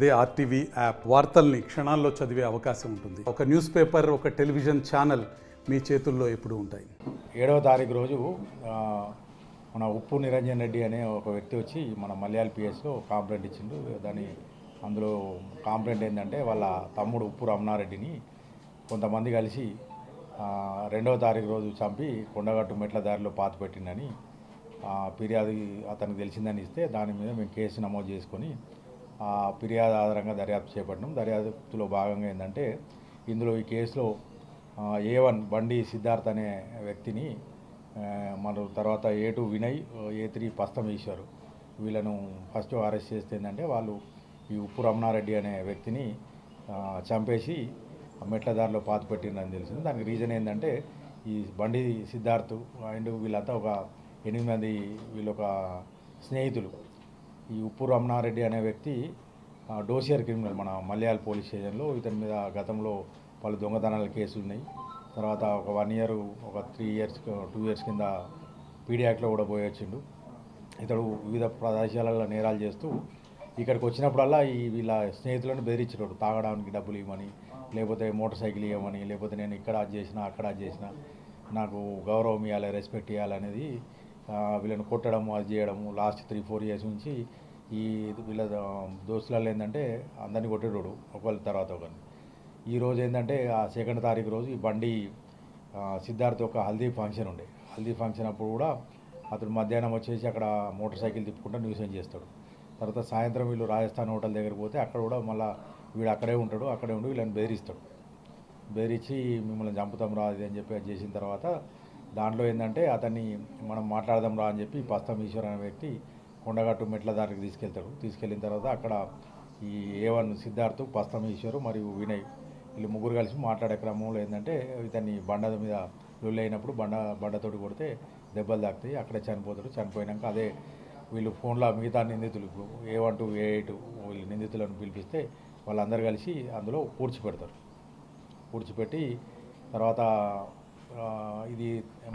అదే RTV app వార్తల్ని క్షణాల్లో చదివే అవకాశం ఉంటుంది. ఒక న్యూస్ పేపర్, ఒక టెలివిజన్ ఛానల్ మీ చేతుల్లో ఎప్పుడూ ఉంటాయి. 7వ తారీఖు రోజు మన ఉప్పు నిరంజన్ రెడ్డి అనే ఒక వ్యక్తి వచ్చి మన మలయాళ పిఎస్లో కాంప్లైంట్ ఇచ్చిండు. అందులో కాంప్లైంట్ ఏంటంటే వాళ్ళ తమ్ముడు ఉప్పు రమణారెడ్డిని కొంతమంది కలిసి 2వ తారీఖు రోజు చంపి కొండగట్టు మెట్ల దారిలో పాతి పెట్టిందని ఫిర్యాదు అతనికి తెలిసిందని ఇస్తే దాని మీద మేము కేసు నమోదు చేసుకొని ఫిర్యాదు ఆధారంగా దర్యాప్తు చేపట్టినాం. దర్యాప్తులో భాగంగా ఏంటంటే ఇందులో ఈ కేసులో A1 బండి సిద్ధార్థ్ అనే వ్యక్తిని మన తర్వాత A2 వినయ్, A3 పస్తం ఈశ్వర్ వీళ్ళను ఫస్ట్ అరెస్ట్ చేస్తే ఏంటంటే వాళ్ళు ఈ ఉప్పు రమణారెడ్డి అనే వ్యక్తిని చంపేసి మెట్ల దారిలో పాతి పెట్టిందని తెలిసింది. దానికి రీజన్ ఏంటంటే ఈ బండి సిద్ధార్థ్ అండ్ వీళ్ళంతా ఒక 8 మంది వీళ్ళొక స్నేహితులు. ఈ ఉప్పు రమణారెడ్డి అనే వ్యక్తి డోసియర్ క్రిమినల్ మన మలయాళ పోలీస్ స్టేషన్లో. ఇతని మీద గతంలో పలు దొంగతనాల కేసులు ఉన్నాయి. తర్వాత ఒక 1 ఇయర్, ఒక 2 ఇయర్స్ కింద పీడీ యాక్ట్లో కూడా పోయొచ్చిండు. ఇతడు వివిధ ప్రదేశాలలో నేరాలు చేస్తూ ఇక్కడికి వచ్చినప్పుడల్లా వీళ్ళ స్నేహితులను బెదిరించేవాడు. తాగడానికి డబ్బులు ఇవ్వమని, లేకపోతే మోటార్ సైకిల్ ఇవ్వమని, లేకపోతే నేను ఇక్కడ అది చేసినా అక్కడ అది చేసినా నాకు గౌరవం ఇవ్వాలి, రెస్పెక్ట్ ఇవ్వాలనేది వీళ్ళని కొట్టడం, అది చేయడము. లాస్ట్ 3-4 ఇయర్స్ నుంచి వీళ్ళ దోస్తులలో ఏంటంటే అందరినీ కొట్టేటోడు ఒకళ్ళ తర్వాత ఒకరిని. ఈరోజు ఏంటంటే ఆ 2వ తారీఖు రోజు ఈ బండి సిద్ధార్థ్ ఒక హల్దీ ఫంక్షన్ ఉండే. హల్దీ ఫంక్షన్ అప్పుడు కూడా అతడు మధ్యాహ్నం వచ్చేసి అక్కడ మోటార్ సైకిల్ తిప్పుకుంటూ న్యూసెన్స్ చేస్తాడు. తర్వాత సాయంత్రం వీళ్ళు రాజస్థాన్ హోటల్ దగ్గరికి పోతే అక్కడ కూడా మళ్ళీ వీడు అక్కడే ఉంటాడు. అక్కడే ఉండి వీళ్ళని బెదిరిస్తాడు. బెదిరించి మిమ్మల్ని చంపుతాం రా అది అని చెప్పి అది చేసిన తర్వాత దాంట్లో ఏంటంటే అతన్ని మనం మాట్లాడదాం రా అని చెప్పి పస్తం ఈశ్వర్ అనే వ్యక్తి కొండగట్టు మెట్ల దారికి తీసుకెళ్తాడు. తీసుకెళ్ళిన తర్వాత అక్కడ ఈ A1 సిద్ధార్థ్, పస్తం ఈశ్వరు మరియు వినయ్ వీళ్ళు ముగ్గురు కలిసి మాట్లాడే క్రమంలో ఏంటంటే ఇతన్ని బండ మీద లొల్లి అయినప్పుడు బండతోటి కొడితే దెబ్బలు తాకుతాయి. అక్కడే చనిపోతాడు. చనిపోయినాక అదే వీళ్ళు ఫోన్లో మిగతా నిందితులు A1 to A8 వీళ్ళు నిందితులను పిలిపిస్తే వాళ్ళందరూ కలిసి అందులో పూడ్చిపెడతారు. పూడ్చిపెట్టి తర్వాత ఇది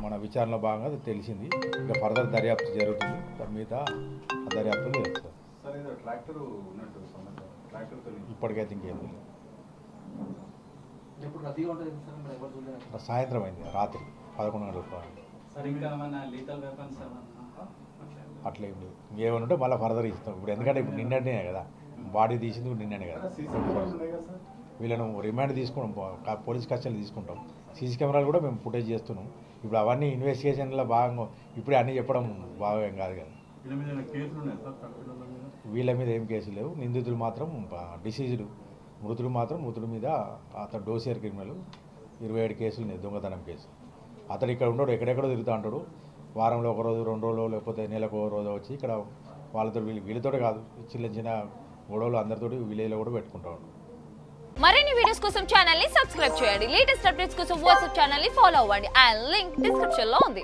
మన విచారణలో భాగంగా తెలిసింది. ఇంకా ఫర్దర్ దర్యాప్తు జరుగుతుంది. దాని మీద దర్యాప్తులు చేస్తారు. ఇప్పటికైతే ఇంకేం లేదు. సాయంత్రం అయింది, రాత్రి 11 గంటలకు. అట్లా ఏం లేదు. ఇంకేమనుంటే మళ్ళీ ఫర్దర్ ఇస్తాం. ఇప్పుడు ఎందుకంటే ఇప్పుడు నిన్ననే కదా బాడీ తీసింది, నిన్ననే కదా. వీళ్ళను రిమాండ్ తీసుకుంటాం, పోలీస్ కస్టడీలో తీసుకుంటాం. సీసీ కెమెరాలు కూడా మేము ఫుటేజ్ చేస్తున్నాం. ఇప్పుడు అవన్నీ ఇన్వెస్టిగేషన్లో భాగంగా ఇప్పుడే అన్నీ చెప్పడం బాగా ఏం కాదు కదా. వీళ్ళ మీద ఏం కేసులు లేవు. నిందితులు మాత్రం డిసీజ్డ్ మృతుడు మీద అతను డోసియర్ క్రిమినల్ 27 కేసులు ఉన్నాయి, దొంగతనం కేసు. అతడు ఇక్కడ ఉండడు, ఎక్కడెక్కడో తిరుగుతూ ఉంటాడు. వారంలో 1 రోజు 2 రోజులు లేకపోతే నెలకు 1 రోజు వచ్చి ఇక్కడ వాళ్ళతో వీళ్ళతో కాదు చిన్న గొడవలు అందరితోటి విలేజ్లో కూడా పెట్టుకుంటా ఉంటాడు. మరిన్ని వీడియోస్ కోసం ఛానల్ ని సబ్స్క్రైబ్ చేయండి. లేటెస్ట్ అప్డేట్స్ కోసం వాట్సాప్ ఛానల్ ని ఫాలో అవ్వండి. ఆ లింక్ డిస్క్రిప్షన్ లో ఉంది.